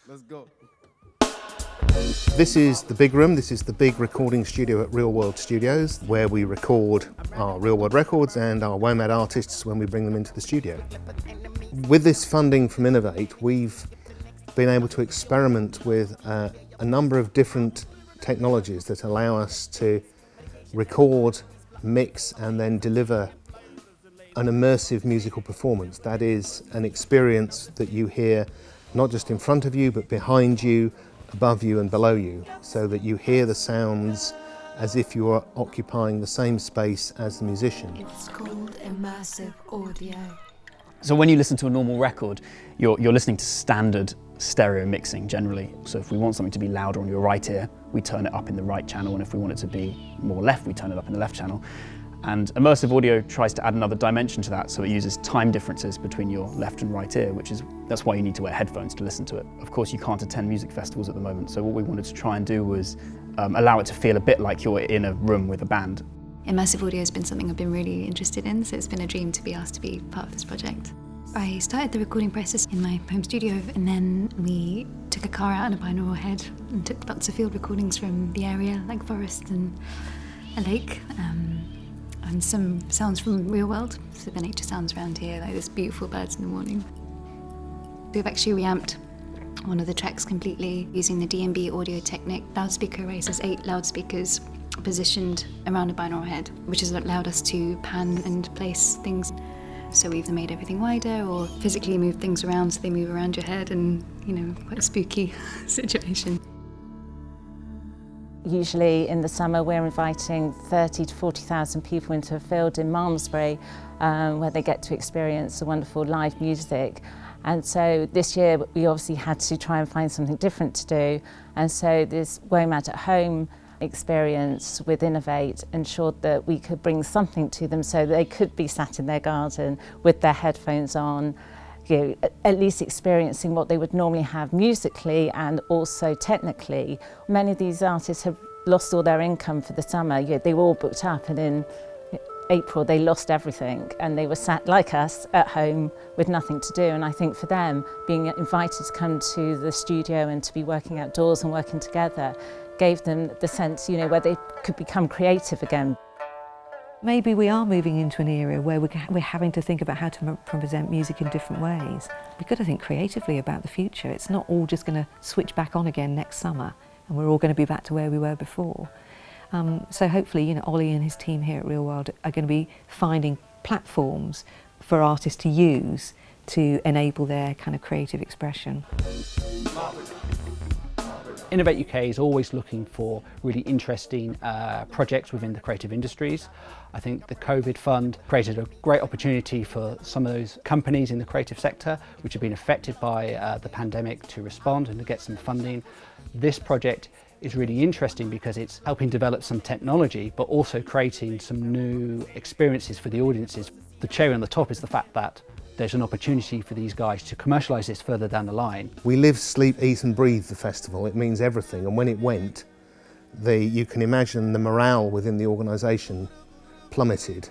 Let's go. This is the big room. This is the big recording studio at Real World Studios, where we record our Real World records and our WOMAD artists when we bring them into the studio. With this funding from Innovate, we've been able to experiment with a number of different technologies that allow us to record, mix and then deliver an immersive musical performance. That is an experience that you hear not just in front of you but behind you, above you and below you, so that you hear the sounds as if you are occupying the same space as the musician. It's called immersive audio. So when you listen to a normal record, you're listening to standard stereo mixing generally. So if we want something to be louder on your right ear, we turn it up in the right channel, and if we want it to be more left, we turn it up in the left channel. And immersive audio tries to add another dimension to that, so it uses time differences between your left and right ear, that's why you need to wear headphones to listen to it. Of course, you can't attend music festivals at the moment, so what we wanted to try and do was allow it to feel a bit like you're in a room with a band. Immersive audio has been something I've been really interested in, so it's been a dream to be asked to be part of this project. I started the recording process in my home studio, and then we took a car out on a binaural head and took lots of field recordings from the area, like forest and a lake. And some sounds from real world, so the nature sounds around here, like this beautiful birds in the morning. We've actually reamped one of the tracks completely using the D&B audio technique. Loudspeaker array has 8 loudspeakers positioned around a binaural head, which has allowed us to pan and place things. So we've either made everything wider or physically moved things around so they move around your head, and, you know, quite a spooky situation. Usually in the summer we're inviting 30 to 40,000 people into a field in Malmesbury where they get to experience the wonderful live music. And so this year we obviously had to try and find something different to do, and so this WOMAD at home experience with Innovate ensured that we could bring something to them so they could be sat in their garden with their headphones on, you know, at least experiencing what they would normally have musically and also technically. Many of these artists have lost all their income for the summer. You know, they were all booked up, and in April they lost everything and they were sat like us at home with nothing to do. And I think for them, being invited to come to the studio and to be working outdoors and working together gave them the sense, you know, where they could become creative again. Maybe we are moving into an era where we're having to think about how to present music in different ways. We've got to think creatively about the future. It's not all just going to switch back on again next summer and we're all going to be back to where we were before. So hopefully, you know, Ollie and his team here at Real World are going to be finding platforms for artists to use to enable their kind of creative expression. Innovate UK is always looking for really interesting projects within the creative industries. I think the COVID fund created a great opportunity for some of those companies in the creative sector which have been affected by the pandemic to respond and to get some funding. This project is really interesting because it's helping develop some technology but also creating some new experiences for the audiences. The cherry on the top is the fact that there's an opportunity for these guys to commercialise this further down the line. We live, sleep, eat and breathe the festival. It means everything, and when it went, you can imagine the morale within the organisation plummeted.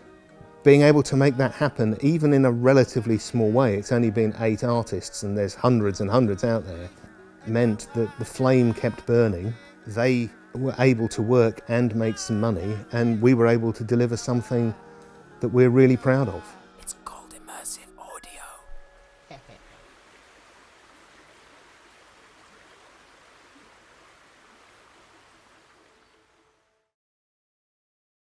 Being able to make that happen, even in a relatively small way, it's only been 8 artists and there's hundreds and hundreds out there, meant that the flame kept burning. They were able to work and make some money, and we were able to deliver something that we're really proud of.